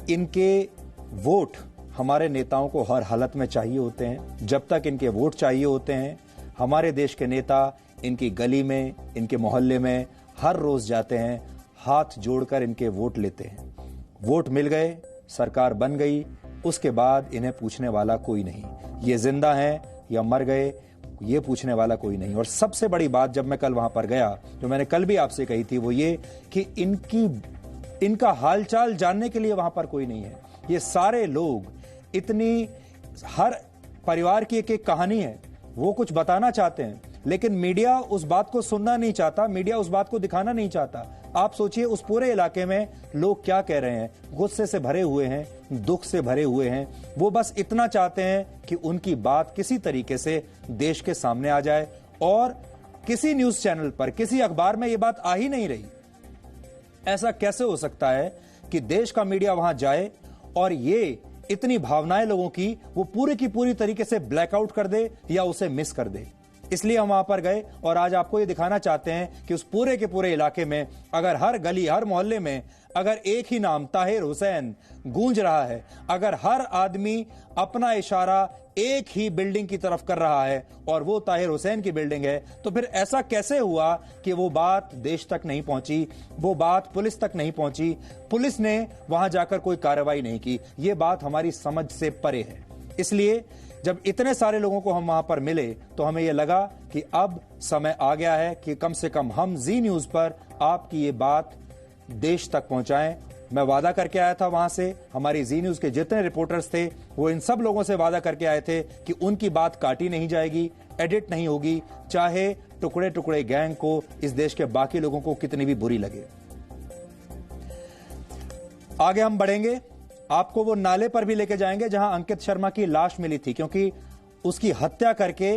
इनके वोट हमारे नेताओं को हर हालत में चाहिए होते हैं। जब तक इनके वोट चाहिए होते हैं, हमारे देश के नेता इनकी गली में, इनके मोहल्ले में हर रोज जाते हैं, हाथ जोड़कर इनके वोट लेते हैं। वोट मिल गए, सरकार बन गई, उसके बाद इन्हें पूछने वाला कोई नहीं, ये जिंदा हैं या मर गए, ये पूछने वाला कोई नहीं। और सबसे बड़ी बात जब मैं कल वहां पर गया, जो मैंने कल भी आपसे कही थी, वो ये कि इनका हालचाल जानने के लिए वहां पर कोई नहीं है। ये सारे लोग इतनी, हर परिवार की एक एक कहानी है, वो कुछ बताना चाहते हैं, लेकिन मीडिया उस बात को सुनना नहीं चाहता, मीडिया उस बात को दिखाना नहीं चाहता। आप सोचिए उस पूरे इलाके में लोग क्या कह रहे हैं, गुस्से से भरे हुए हैं, दुख से भरे हुए हैं। वो बस इतना चाहते हैं कि उनकी बात किसी तरीके से देश के सामने आ जाए, और किसी न्यूज चैनल पर, किसी अखबार में ये बात आ ही नहीं रही। ऐसा कैसे हो सकता है कि देश का मीडिया वहां जाए और ये इतनी भावनाएं लोगों की वो पूरी की पूरी तरीके से ब्लैकआउट कर दे या उसे मिस कर दे। इसलिए हम वहां पर गए और आज आपको ये दिखाना चाहते हैं कि उस पूरे के पूरे इलाके में अगर हर गली, हर मोहल्ले में अगर एक ही नाम ताहिर हुसैन गूंज रहा है, अगर हर आदमी अपना इशारा एक ही बिल्डिंग की तरफ कर रहा है और वो ताहिर हुसैन की बिल्डिंग है, तो फिर ऐसा कैसे हुआ कि वो बात देश तक नहीं पहुंची, वो बात पुलिस तक नहीं पहुंची, पुलिस ने वहां जाकर कोई कार्रवाई नहीं की। ये बात हमारी समझ से परे है। इसलिए जब इतने सारे लोगों को हम वहां पर मिले तो हमें यह लगा कि अब समय आ गया है कि कम से कम हम जी न्यूज पर आपकी ये बात देश तक पहुंचाएं। मैं वादा करके आया था वहां से, हमारी जी न्यूज के जितने रिपोर्टर्स थे वो इन सब लोगों से वादा करके आए थे कि उनकी बात काटी नहीं जाएगी, एडिट नहीं होगी, चाहे टुकड़े टुकड़े गैंग को, इस देश के बाकी लोगों को कितनी भी बुरी लगे। आगे हम बढ़ेंगे, आपको वो नाले पर भी लेके जाएंगे जहां अंकित शर्मा की लाश मिली थी, क्योंकि उसकी हत्या करके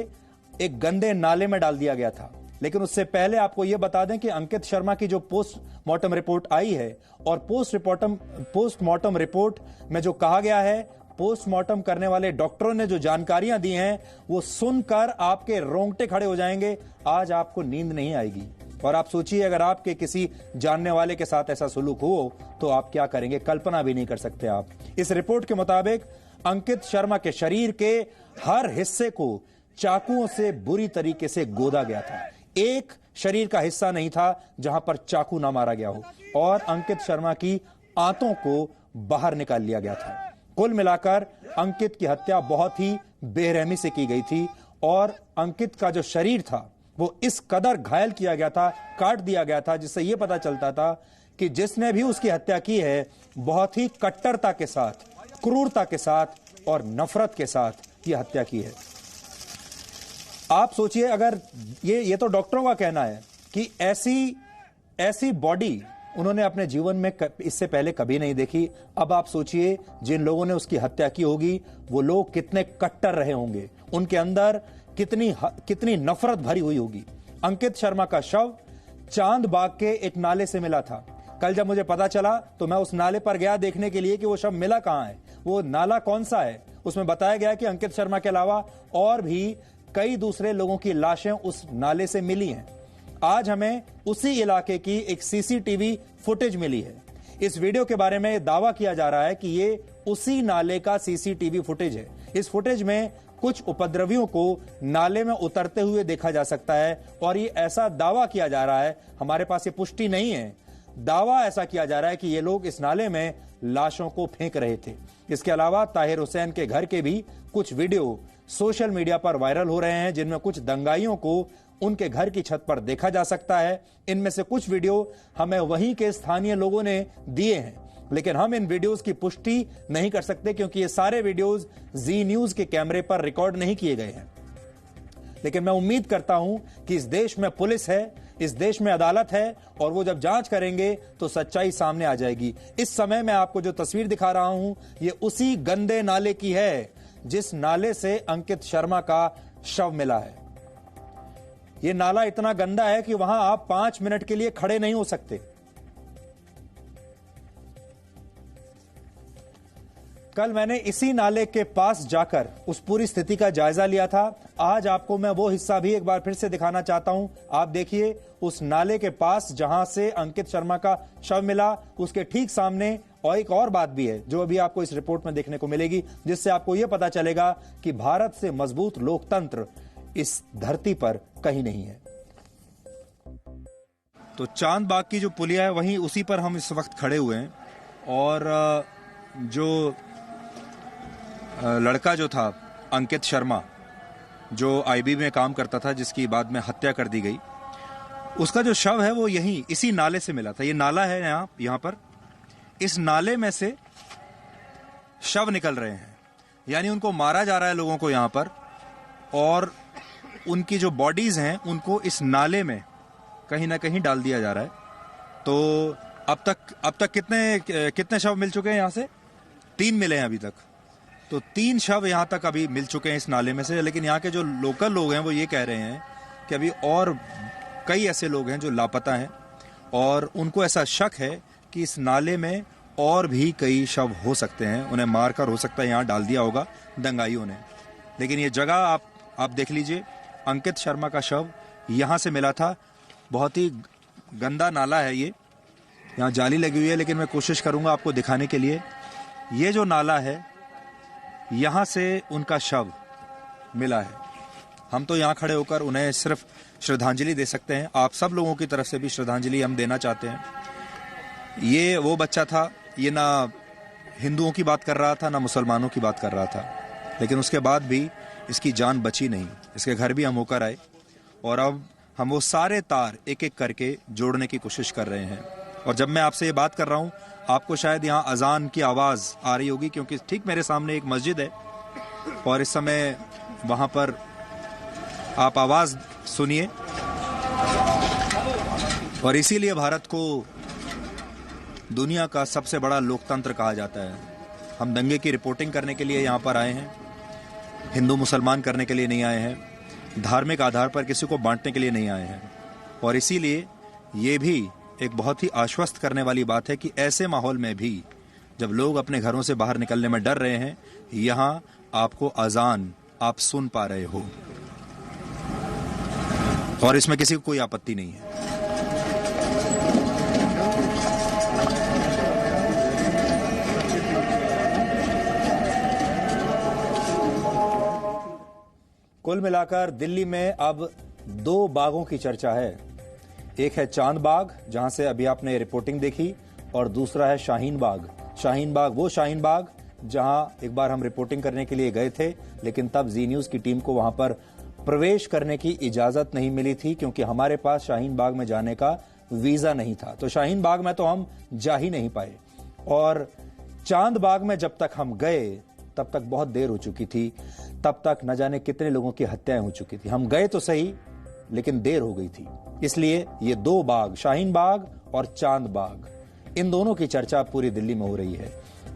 एक गंदे नाले में डाल दिया गया था। लेकिन उससे पहले आपको यह बता दें कि अंकित शर्मा की जो पोस्टमार्टम रिपोर्ट आई है, और पोस्टमार्टम रिपोर्ट में जो कहा गया है, पोस्टमार्टम करने वाले डॉक्टरों ने जो जानकारियां दी हैं, वो सुनकर आपके रोंगटे खड़े हो जाएंगे। आज आपको नींद नहीं आएगी। और आप सोचिए अगर आपके किसी जानने वाले के साथ ऐसा सुलूक हो तो आप क्या करेंगे, कल्पना भी नहीं कर सकते आप। इस रिपोर्ट के मुताबिक अंकित शर्मा के शरीर के हर हिस्से को चाकुओं से बुरी तरीके से गोदा गया था। एक शरीर का हिस्सा नहीं था जहां पर चाकू ना मारा गया हो, और अंकित शर्मा की आंतों को बाहर निकाल लिया गया था। कुल मिलाकर अंकित की हत्या बहुत ही बेरहमी से की गई थी, और अंकित का जो शरीर था वो इस कदर घायल किया गया था, काट दिया गया था, जिससे यह पता चलता था कि जिसने भी उसकी हत्या की है बहुत ही कट्टरता के साथ, क्रूरता के साथ और नफरत के साथ यह हत्या की है। आप सोचिए, अगर ये तो डॉक्टरों का कहना है कि ऐसी बॉडी उन्होंने अपने जीवन में इससे पहले कभी नहीं देखी। अब आप सोचिए जिन लोगों ने उसकी हत्या की होगी वो लोग कितने कट्टर रहे होंगे, उनके अंदर कितनी नफरत भरी हुई होगी। अंकित शर्मा का शव चांद बाग के एक नाले से मिला था। कल जब मुझे पता चला तो मैं उस नाले पर गया देखने के लिए कि वो शव मिला कहां है, वो नाला कौन सा है। उसमें बताया गया कि अंकित शर्मा के अलावा और भी कई दूसरे लोगों की लाशें उस नाले से मिली हैं। आज हमें उसी इलाके की एक सीसीटीवी फुटेज मिली है। इस वीडियो के बारे में दावा किया जा रहा है कि ये उसी नाले का सीसीटीवी फुटेज है। इस फुटेज में कुछ उपद्रवियों को नाले में उतरते हुए देखा जा सकता है, और ये ऐसा दावा किया जा रहा है, हमारे पास ये पुष्टि नहीं है, दावा ऐसा किया जा रहा है कि ये लोग इस नाले में लाशों को फेंक रहे थे। इसके अलावा ताहिर हुसैन के घर के भी कुछ वीडियो सोशल मीडिया पर वायरल हो रहे हैं, जिनमें कुछ दंगाइयों को उनके घर की छत पर देखा जा सकता है। इनमें से कुछ वीडियो हमें वहीं के स्थानीय लोगों ने दिए हैं। लेकिन हम इन वीडियोस की पुष्टि नहीं कर सकते क्योंकि ये सारे वीडियोस जी न्यूज के कैमरे पर रिकॉर्ड नहीं किए गए हैं। लेकिन मैं उम्मीद करता हूं कि इस देश में पुलिस है, इस देश में अदालत है और वो जब जांच करेंगे तो सच्चाई सामने आ जाएगी। इस समय मैं आपको जो तस्वीर दिखा रहा हूं ये उसी गंदे नाले की है जिस नाले से अंकित शर्मा का शव मिला है। ये नाला इतना गंदा है कि वहां आप 5 मिनट के लिए खड़े नहीं हो सकते। कल मैंने इसी नाले के पास जाकर उस पूरी स्थिति का जायजा लिया था। आज आपको मैं वो हिस्सा भी एक बार फिर से दिखाना चाहता हूं। आप देखिए उस नाले के पास जहां से अंकित शर्मा का शव मिला, उसके ठीक सामने और एक और बात भी है जो अभी आपको इस रिपोर्ट में देखने को मिलेगी, जिससे आपको यह पता चलेगा कि भारत से मजबूत लोकतंत्र इस धरती पर कहीं नहीं है। तो चांद बाग की जो पुलिया है वहीं उसी पर हम इस वक्त खड़े हुए हैं और जो लड़का जो था अंकित शर्मा जो आईबी में काम करता था, जिसकी बाद में हत्या कर दी गई, उसका जो शव है वो यहीं इसी नाले से मिला था। ये नाला है यहाँ पर, इस नाले में से शव निकल रहे हैं, यानी उनको मारा जा रहा है लोगों को यहाँ पर, और उनकी जो बॉडीज हैं उनको इस नाले में कहीं ना कहीं डाल दिया जा रहा है। तो अब तक कितने शव मिल चुके हैं? यहाँ से 3 मिले हैं अभी तक। तो 3 शव यहाँ तक अभी मिल चुके हैं इस नाले में से। लेकिन यहाँ के जो लोकल लोग हैं वो ये कह रहे हैं कि अभी और कई ऐसे लोग हैं जो लापता हैं और उनको ऐसा शक है कि इस नाले में और भी कई शव हो सकते हैं, उन्हें मारकर हो सकता है यहाँ डाल दिया होगा दंगाइयों ने। लेकिन ये जगह आप देख लीजिए, अंकित शर्मा का शव यहाँ से मिला था। बहुत ही गंदा नाला है ये, यहाँ जाली लगी हुई है, लेकिन मैं कोशिश करूंगा आपको दिखाने के लिए। ये जो नाला है यहाँ से उनका शव मिला है। हम तो यहाँ खड़े होकर उन्हें सिर्फ श्रद्धांजलि दे सकते हैं। आप सब लोगों की तरफ से भी श्रद्धांजलि हम देना चाहते हैं। ये वो बच्चा था, ये ना हिंदुओं की बात कर रहा था ना मुसलमानों की बात कर रहा था, लेकिन उसके बाद भी इसकी जान बची नहीं। इसके घर भी हम होकर आए और अब हम वो सारे तार एक एक करके जोड़ने की कोशिश कर रहे हैं। और जब मैं आपसे ये बात कर रहा हूँ, आपको शायद यहाँ अजान की आवाज़ आ रही होगी क्योंकि ठीक मेरे सामने एक मस्जिद है और इस समय वहाँ पर आप आवाज़ सुनिए। और इसीलिए भारत को दुनिया का सबसे बड़ा लोकतंत्र कहा जाता है। हम दंगे की रिपोर्टिंग करने के लिए यहाँ पर आए हैं, हिंदू मुसलमान करने के लिए नहीं आए हैं, धार्मिक आधार पर किसी को बांटने के लिए नहीं आए हैं। और इसीलिए ये भी एक बहुत ही आश्वस्त करने वाली बात है कि ऐसे माहौल में भी जब लोग अपने घरों से बाहर निकलने में डर रहे हैं, यहाँ आपको अजान आप सुन पा रहे हो और इसमें किसी को कोई आपत्ति नहीं है। कुल मिलाकर दिल्ली में अब 2 बागों की चर्चा है। एक है चांद बाग, जहां से अभी आपने रिपोर्टिंग देखी, और दूसरा है शाहीन बाग। शाहीन बाग वो शाहीन बाग जहां एक बार हम रिपोर्टिंग करने के लिए गए थे, लेकिन तब जी न्यूज की टीम को वहां पर प्रवेश करने की इजाजत नहीं मिली थी क्योंकि हमारे पास शाहीन बाग में जाने का वीजा नहीं था। तो शाहीन बाग में तो हम जा ही नहीं पाए। और चांद बाग में जब तक हम गए तब तक बहुत देर हो चुकी थी, तब तक न जाने कितने लोगों की हत्याएं हो चुकी थी। हम गए तो सही, लेकिन देर हो गई थी। इसलिए ये 2 बाग, शाहीन बाग और चांद बाग, इन दोनों की चर्चा पूरी दिल्ली में हो रही है।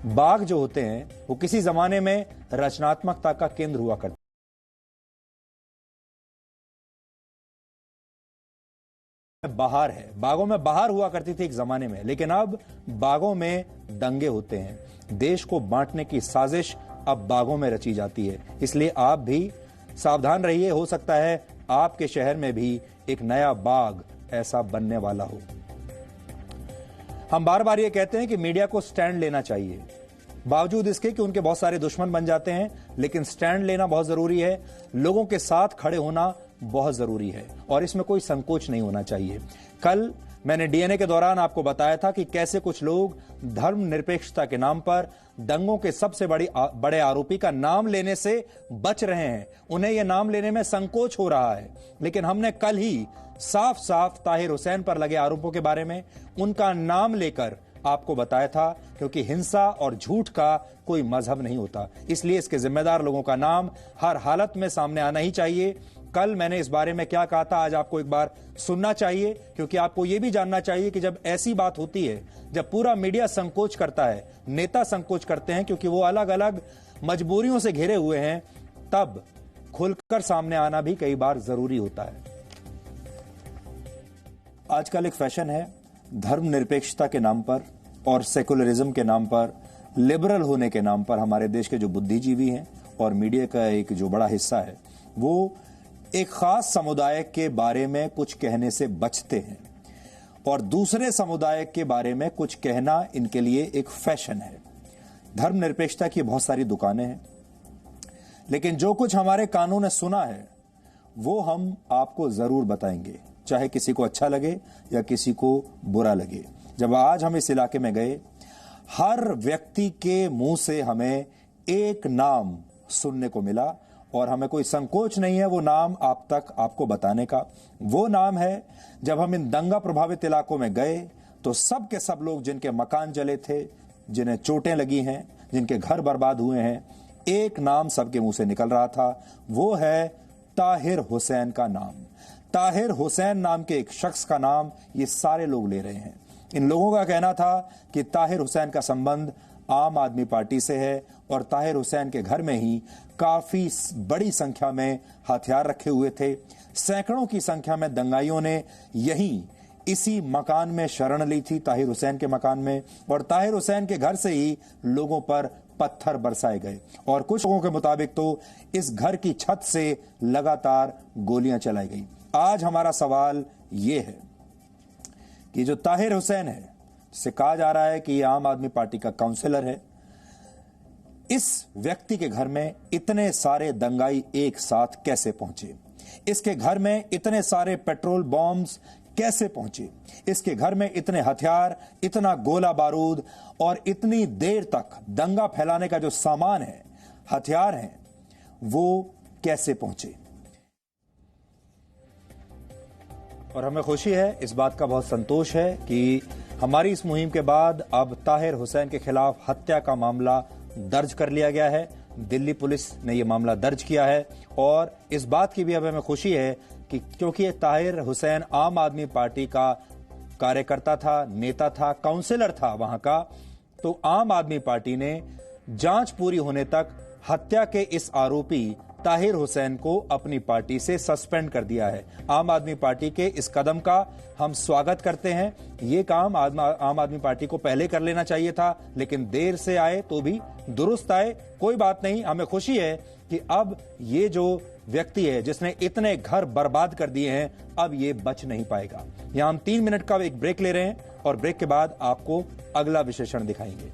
बाग जो होते हैं वो किसी जमाने में रचनात्मकता का केंद्र हुआ करते बहार है, बागों में बहार हुआ करती थी एक जमाने में, लेकिन अब बागों में दंगे होते हैं। देश को बांटने की साजिश अब बागों में रची जाती है। इसलिए आप भी सावधान रहिए, हो सकता है आपके शहर में भी एक नया बाग ऐसा बनने वाला हो। हम बार बार ये कहते हैं कि मीडिया को स्टैंड लेना चाहिए, बावजूद इसके कि उनके बहुत सारे दुश्मन बन जाते हैं, लेकिन स्टैंड लेना बहुत जरूरी है। लोगों के साथ खड़े होना बहुत जरूरी है और इसमें कोई संकोच नहीं होना चाहिए। कल मैंने डीएनए के दौरान आपको बताया था कि कैसे कुछ लोग धर्मनिरपेक्षता के नाम पर दंगों के सबसे बड़े आरोपी का नाम लेने से बच रहे हैं। उन्हें यह नाम लेने में संकोच हो रहा है, लेकिन हमने कल ही साफ साफ ताहिर हुसैन पर लगे आरोपों के बारे में, उनका नाम लेकर आपको बताया था, क्योंकि हिंसा और झूठ का कोई मजहब नहीं होता। इसलिए इसके जिम्मेदार लोगों का नाम हर हालत में सामने आना ही चाहिए। कल मैंने इस बारे में क्या कहा था, आज आपको एक बार सुनना चाहिए, क्योंकि आपको यह भी जानना चाहिए कि जब ऐसी बात होती है, जब पूरा मीडिया संकोच करता है, नेता संकोच करते हैं क्योंकि वो अलग अलग मजबूरियों से घिरे हुए हैं, तब खुलकर सामने आना भी कई बार जरूरी होता है। आजकल एक फैशन है धर्मनिरपेक्षता के नाम पर और सेकुलरिज्म के नाम पर, लिबरल होने के नाम पर हमारे देश के जो बुद्धिजीवी हैं और मीडिया का एक जो बड़ा हिस्सा है, वो एक खास समुदाय के बारे में कुछ कहने से बचते हैं और दूसरे समुदाय के बारे में कुछ कहना इनके लिए एक फैशन है। धर्मनिरपेक्षता की बहुत सारी दुकानें हैं, लेकिन जो कुछ हमारे कानून ने सुना है वो हम आपको जरूर बताएंगे, चाहे किसी को अच्छा लगे या किसी को बुरा लगे। जब आज हम इस इलाके में गए, हर व्यक्ति के मुंह से हमें एक नाम सुनने को मिला और हमें कोई संकोच नहीं है वो नाम आप तक आपको बताने का। वो नाम है, जब हम इन दंगा प्रभावित इलाकों में गए तो सब के सब लोग जिनके मकान जले थे, जिन्हें चोटें लगी हैं, जिनके घर बर्बाद हुए हैं, एक नाम सबके मुंह से निकल रहा था, वो है ताहिर हुसैन का नाम। ताहिर हुसैन नाम के एक शख्स का नाम ये सारे लोग ले रहे हैं। इन लोगों का कहना था कि ताहिर हुसैन का संबंध आम आदमी पार्टी से है और ताहिर हुसैन के घर में ही काफी बड़ी संख्या में हथियार रखे हुए थे। सैकड़ों की संख्या में दंगाइयों ने यहीं इसी मकान में शरण ली थी, ताहिर हुसैन के मकान में, और ताहिर हुसैन के घर से ही लोगों पर पत्थर बरसाए गए और कुछ लोगों के मुताबिक तो इस घर की छत से लगातार गोलियां चलाई गई। आज हमारा सवाल यह है कि जो ताहिर हुसैन है, जिसे कहा जा रहा है कि ये आम आदमी पार्टी का काउंसलर है, इस व्यक्ति के घर में इतने सारे दंगाई एक साथ कैसे पहुंचे? इसके घर में इतने सारे पेट्रोल बॉम्ब्स कैसे पहुंचे? इसके घर में इतने हथियार, इतना गोला बारूद और इतनी देर तक दंगा फैलाने का जो सामान है, हथियार हैं, वो कैसे पहुंचे? और हमें खुशी है, इस बात का बहुत संतोष है कि हमारी इस मुहिम के बाद अब ताहिर हुसैन के खिलाफ हत्या का मामला दर्ज कर लिया गया है। दिल्ली पुलिस ने यह मामला दर्ज किया है और इस बात की भी अब हमें खुशी है कि क्योंकि ये ताहिर हुसैन आम आदमी पार्टी का कार्यकर्ता था, नेता था, काउंसलर था वहां का, तो आम आदमी पार्टी ने जांच पूरी होने तक हत्या के इस आरोपी ताहिर हुसैन को अपनी पार्टी से सस्पेंड कर दिया है। आम आदमी पार्टी के इस कदम का हम स्वागत करते हैं। ये काम आम आदमी पार्टी को पहले कर लेना चाहिए था, लेकिन देर से आए तो भी दुरुस्त आए। कोई बात नहीं, हमें खुशी है कि अब ये जो व्यक्ति है जिसने इतने घर बर्बाद कर दिए हैं, अब ये बच नहीं पाएगा। यहां हम 3 मिनट का एक ब्रेक ले रहे हैं और ब्रेक के बाद आपको अगला विश्लेषण दिखाएंगे।